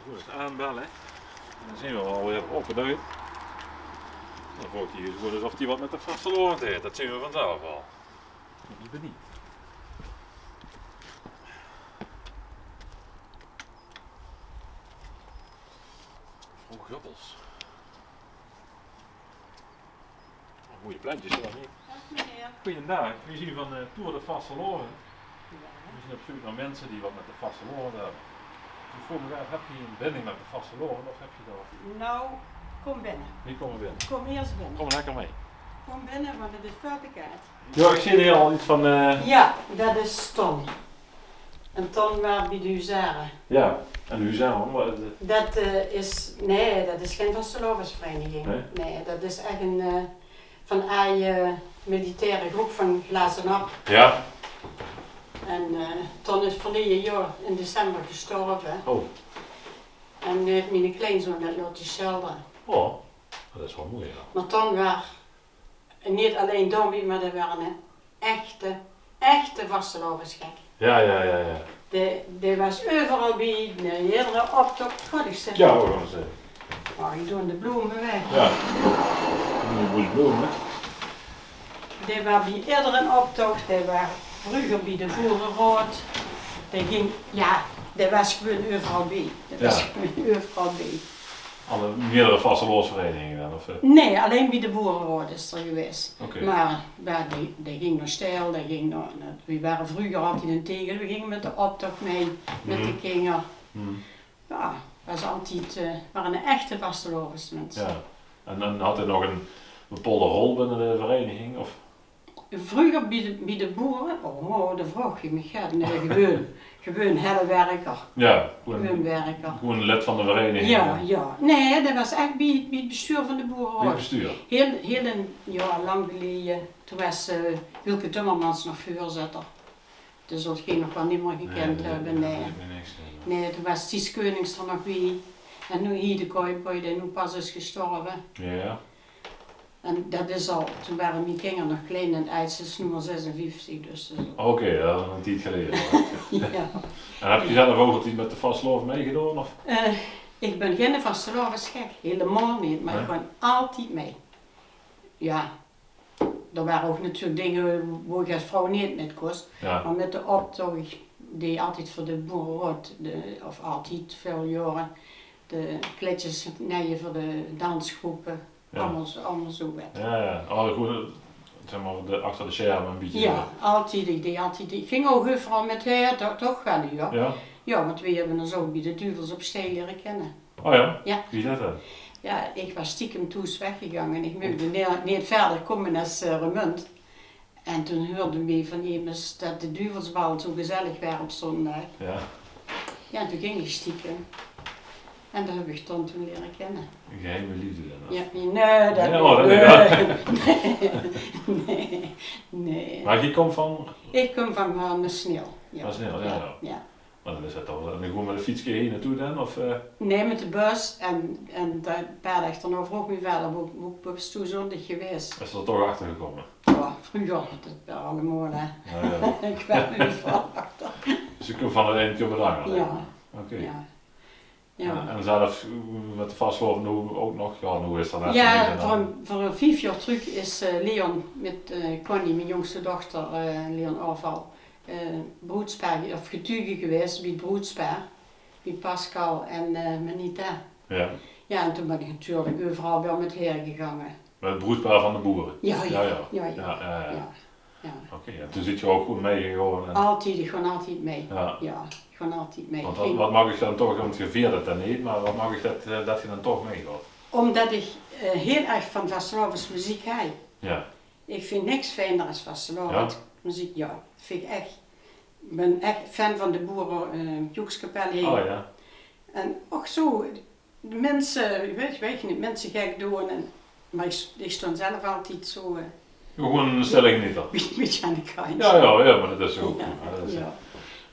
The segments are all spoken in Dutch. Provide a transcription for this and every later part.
Goed, eens aanbellen. Dan zien we alweer opgeduid. Dan volgt hij gewoon alsof hij wat met de vastelovend heeft. Dat zien we vanzelf al. Ik ben niet. Oh, gubbels. Oh, mooie plantjes zijn dat niet. Goeiedag, we zien van Tour de Vastelovend. We zijn op zoek naar mensen die wat met de vastelovend hebben. Dus ik vroeg me af, heb je een binding met de vastelovend of heb je dat? Nou, kom binnen. Wie komen binnen? Kom eerst binnen. Kom lekker mee. Kom binnen, want het is vuiltikaart. Ja, ik zie hier al iets van. Ja, dat is Ton. En Ton waar bij de huzaren. Ja, en nu zijn we. Dat dat is geen vastelovensvereniging. Nee? Nee, dat is echt een van een militaire groep van Glazenap. Ja. En Ton is verleden jaar in december gestorven. Oh. En nu heeft mijn kleinzoon dat laten schelden. Oh, dat is wel mooi. Ja. Maar Ton was niet alleen Dobby, maar dat was een echte vastelovensgek. Ja. Die was overal bij, iedere optocht, God ik zeg. Ja, hoor, gaan we zeggen. Oh, die doen de bloemen weg. Ja. Een mooi bloem, hè? Die was bij iedere optocht, die was vroeger bij de Boerenrood. Die ging, ja, die was gewoon overal bij. Die was gewoon overal bij. Alle meerdere vastelovensverenigingen dan? Of? Nee, alleen bij de Boerenrood is er geweest. Oké. Maar die ging nog stijl, we waren vroeger altijd een tegel, we gingen met de optocht mee, met de kinger. Ja, was altijd, waren een echte vastelovensmensen. Ja. En dan had hij nog een bepaalde rol binnen de vereniging? Of? Vroeger bij de boeren, de vroeg je me gaat, nee, gewoon hele werker. Ja, Gewoon werker. gewoon lid van de vereniging? Ja. Nee, dat was echt bij het bestuur van de Wie boerenrood. bestuur? Heel een jaar lang geleden, toen was Wilke Timmermans nog voorzitter. Dus dat ging nog wel niet meer gekend hebben, nee. Nee, toen was Ties Konings er nog bij. En nu hier de Kooiboy, die nu pas is gestorven. Ja. En dat is al, toen waren mijn kinderen nog klein en het oudste is nu al 56, dus... Oké, dat is een tijd geleden. Ja. En heb je zelf ook altijd met de vastelovend meegedaan? Of? Ik ben geen vastelovensgek, helemaal niet, maar Nee? ik ben altijd mee. Ja, er waren ook natuurlijk dingen waar ik als vrouw niet met kost, Ja. maar met de optocht die altijd voor de boerenrood, of altijd veel jaren, de kletjes naaien voor de dansgroepen, Ja. allemaal zo werd. Ja. Oh, goed, zeg maar, achter de schermen een beetje. Ja, altijd. Ik ging ook overal met haar, toch wel, ja. Ja? Ja, want we hebben ons ook bij de duvels op stee leren kennen. Oh ja? Ja. Wie is dat dan? Ja, ik was stiekem toes weggegaan en ik wilde niet verder komen als Remund. En toen hoorde we van iemand dat de duvelsbal zo gezellig waren op zondag. Ja. Ja, en toen ging ik stiekem. En daar heb ik Ton toen leren kennen. Een geheime liefde dan? Ja, nee, dat Nee, oh, dat nee. Maar je komt van? Ik kom van de sneeuw. Ja. Van Sneeuw, ja. Maar dan is het al, en gewoon met een fietsje heen naartoe dan? Of, Nee, met de bus en een paar dagen daarna vroeg me verder, hoe ik toen zondag geweest. is er toch achter gekomen? Ja, vroeger, dat was allemaal hè. Ja. Ik ben nu van achter. Dus je komt van het ene op het andere? Ja. Oké. Ja. En zelf met de vastelovend nu ook nog? Ja, hoe is dat net? Ja, voor een 5 jaar terug is Leon met Connie, mijn jongste dochter, Leon Afval, broedspaar, of getuige geweest bij het broedspaar, bij Pascal en Manita. Ja. Ja, en toen ben ik natuurlijk overal wel met haar gegaan. Met het broedpaar van de boeren? Ja. Oké, en toen zit je ook goed mee gewoon? En... Altijd, ik ga altijd mee. Ja. Ja, ik ga altijd mee. Want wat mag ik dan toch, want je viert het dan niet, maar wat mag ik dat je dan toch meegaat? Omdat ik heel erg van vastelovens muziek hou. Ja. Ik vind niks fijner als vastelovens muziek, ja. Vind ik echt. Ik ben echt fan van de boeren, Joekskapel hier. Oh ja. En ook zo, de mensen, weet je niet, mensen gek doen. Maar ik stond zelf altijd zo Gewoon een stelling niet dan? een beetje aan de kant. Ja, maar dat is zo.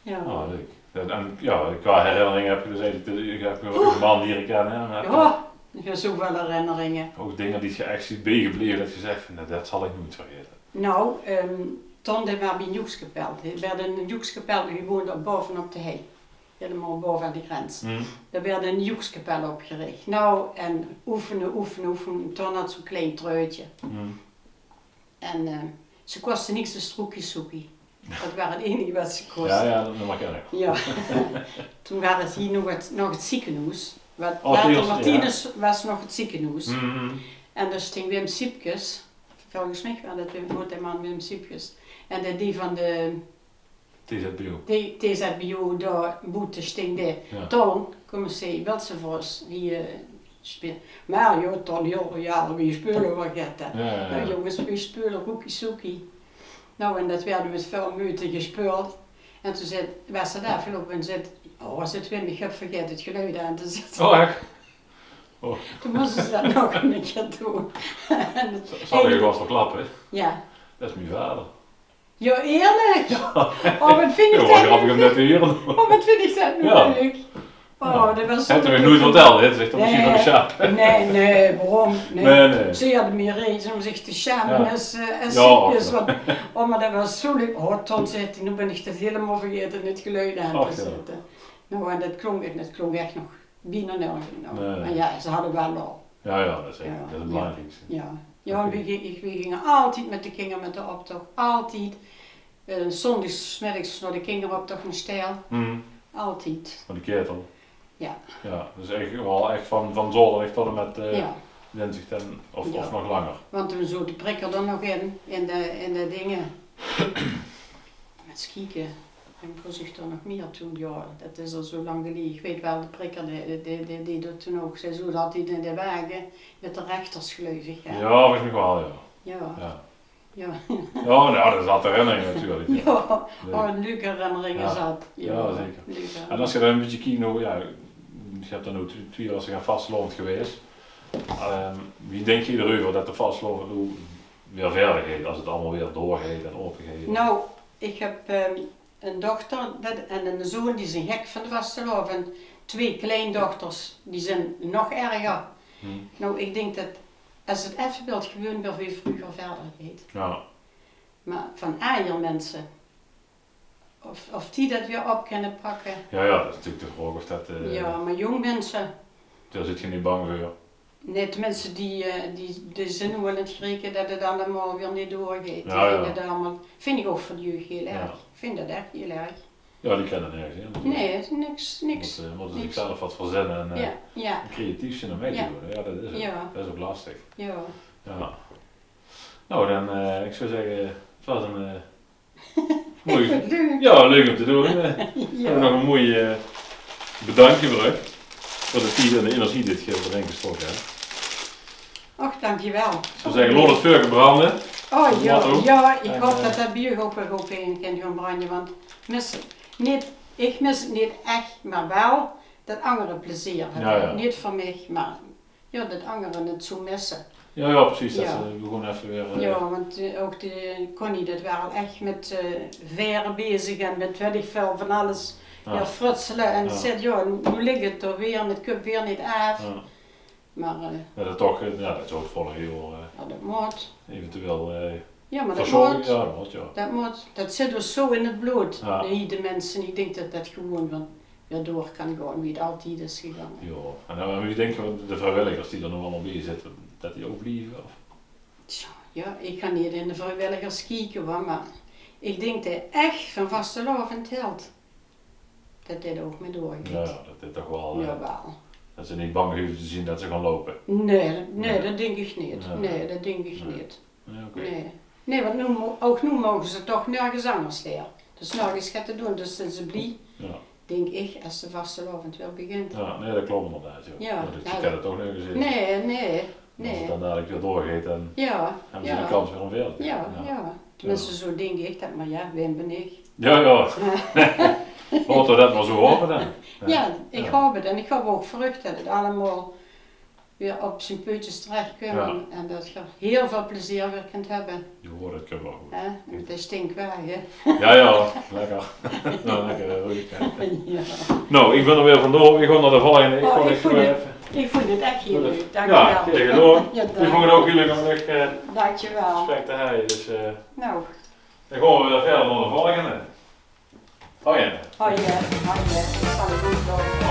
Ja. Oh, leuk. En qua herinneringen heb je dus eigenlijk, je hebt een man leren kennen. En Ja, ik heb zoveel herinneringen. ook dingen die je echt ziet bijgebleven, dat je zegt, van, dat zal ik nooit vergeten. Nou, toen we bij Joekskapel. We werden in Joekskapel gewoond bovenop de hei. helemaal boven de grens. Mm. Daar werd een joekskapel opgericht. Nou, en oefenen. Toen had zo'n klein truitje. Mm. En ze kostte niks, de stroekjesoekie. Dat waren het enige wat ze kostte. Ja, dat mag ik erg. Ja. Toen was het hier nog het ziekenhuis. Oh, Later Martinus was nog het ziekenhuis. Mm. En dus ging Wim Siepkes, volgens mij was dat de man Wim Siepkes. En die van de TZBO. TZBO daar boete sting de. Ja. Toen komen ze wel ze voor ons hier spelen. Maar joh, toen heel ja, wie spelen wat gaat dat? Ja. Nou jongens, we spelen roekie soekie. Nou en dat werden met veel moeite gespeeld. En toen was ze daar veel op en zei, oh als het Wim, ik heb vergeten het geluid aan te zetten. Oh echt? Oh. Toen moesten ze dat nog een keer doen. Zal je wel verklappen? Ja. Dat is mijn vader. Ja, eerlijk? Oh, wat vind ik Ja, dat grappig om net te horen. Oh, wat vind ik dat nu Ja. leuk. Oh, dat was zo Heb je leuk. nog nooit verteld, hè? Dat zegt dan misschien van de sjaap. Nee, waarom? Nee. Ze hadden meer reden om zich te schamen Ja. als Ja, ziekjes. Oh, maar dat was zo leuk. Oh, toen zei hij, nu ben ik dat helemaal vergeten, het geluid aan Och, te ja. zetten. Nou, en dat klonk echt nog bijna nergens. Nou. Nee. Maar ja, ze hadden wel al. Ja, dat is zeker. Ja. Dat is het belangrijkste. Ja, ja Oké. we gingen altijd met de kinderen met de optocht. Altijd. Zondags, middags naar de kinderoptocht naar Stijl. Mm. Altijd. Van die ketel. Ja. Ja, dus eigenlijk wel echt van Zolderweg tot en met Ja. Denzicht en of Ja. nog langer. Want toen zo de prikker er nog in de dingen. Met skieken. En ik was er nog meer toen, ja, dat is al zo lang geleden. Ik weet wel, de prikker die dat toen ook zei, zo dat hij in de wagen met de rechters geloof ik. Hè? Ja, volgens mij wel, ja. Ja. Ja, Ja. ja nou, dat is altijd herinnering natuurlijk. Ja. Leuk. Oh, een leuke herinnering is Ja. dat. Ja, zeker. Leuke. En als je dan een beetje kijkt, nou, ja, je hebt dan nu 2 jaar gaan vastlopend geweest. Wie denk je erover dat de vastlopend weer verder gaat, als het allemaal weer doorgaat en open gaat? Nou, ik heb een dochter en een zoon die zijn gek van de vastelof en 2 kleindochters die zijn nog erger. Hm. Nou, ik denk dat als het evenbeeld gewoon weer veel vroeger verder gaat. Ja, Maar van mensen, of die dat weer op kunnen pakken. ja, dat is natuurlijk de vraag of dat, Ja, maar jong mensen, daar zit je niet bang voor. nee, tenminste die zijn nu wel in het schrikken dat het allemaal weer niet doorgaat. Die Ja, ja. vinden dat allemaal, vind ik ook voor de jeugd heel erg. Ja. Ik vind dat echt heel erg. Ja, die kennen nergens, hè. Nee, het is niks. Moeten niks. zichzelf wat verzinnen en Ja, creatief zijn om mee te Ja. doen. Ja, dat is het. Ja. Dat is ook lastig. ja. Ja. Nou, dan, ik zou zeggen, het was een Ik mooi, vind het leuk. ja, leuk om te doen. We hebben Ja. nog een mooi bedankje voor u. Voor de tijd en de energie dit keer erin gestoken hebt. Och, dankjewel. Ik zou zeggen, laat het vuur branden. Oh ja, Motto. ja, ik En, hoop dat dat bij jullie ook weer goed in kan gaan branden, want ik mis het niet echt, maar wel dat anderen plezier hebben. Ja, ja. Niet voor mij, maar ja, dat anderen het zo missen. Ja, precies. Dat Ja. we gewoon even weer... Ja, want ook de Connie, dat waren echt met veren bezig en met weet ik veel van alles Ja. frutselen. En Ja. ze zei, ja, nu ligt het er weer en het komt weer niet af. Ja. Maar Dat toch, dat zou het volgende jaar ja, dat moet. eventueel Ja, maar dat verzorgen. moet. Ja, dat moet, ja. Dat moet. Dat zit dus zo in het bloed. Ja. De mensen, ik denk dat dat gewoon weer door kan gaan, wie het altijd is gegaan. Ja. En nou, wie denken de vrijwilligers die er nog allemaal bij zitten, dat die ook blijven? Of? Tja, ja, ik ga niet in de vrijwilligers kijken, hoor, maar ik denk dat echt van vastelovend telt. Dat dit ook mee doorgaat. Ja, dat dit toch wel... Jawel. Dat ze niet bang hoeven te zien dat ze gaan lopen. Nee, Nee. dat denk ik niet. Nee. Nee, dat denk ik Nee. niet. Ja, oké. Nee, want ook nu mogen ze toch nergens anders leren. Dus nergens gaat te doen, dus zijn ze blij, Ja. denk ik, als de vastelovend weer begint. Ja, nee, dat klopt inderdaad. Ja. Ja, Dat ja, kan het ook nog eens zien. Nee. Als het dan dadelijk weer doorgaat, dan Ja, hebben ze de ja. kans weer om verder te gaan. Ja. Tenminste, zo denk ik dat, maar ja, wem ben ik? Ja. Laten we dat maar zo hopen dan. Ja, ik Ja. hoop het en ik hoop ook vrucht dat het allemaal weer op zijn puntjes terechtkomen en dat je heel veel plezier weer kunt hebben. Je hoort het, kan wel goed. Hè? Het is stinkwagen. Ja, lekker. Nou, lekker rustig. Hè. Ja. Nou, ik ben er weer vandoor. Ik ga naar de volgende. Oh, ga ik vond even... het- Ik vond het echt heel leuk, Ja, dankjewel. kijk door. Ja, Ik vond het ook heel leuk om nog dankjewel. gesprek te hebben. Dus Nou, dan gaan we weer verder naar de volgende. Oh ja. Oh ja, ik zal het goed doen.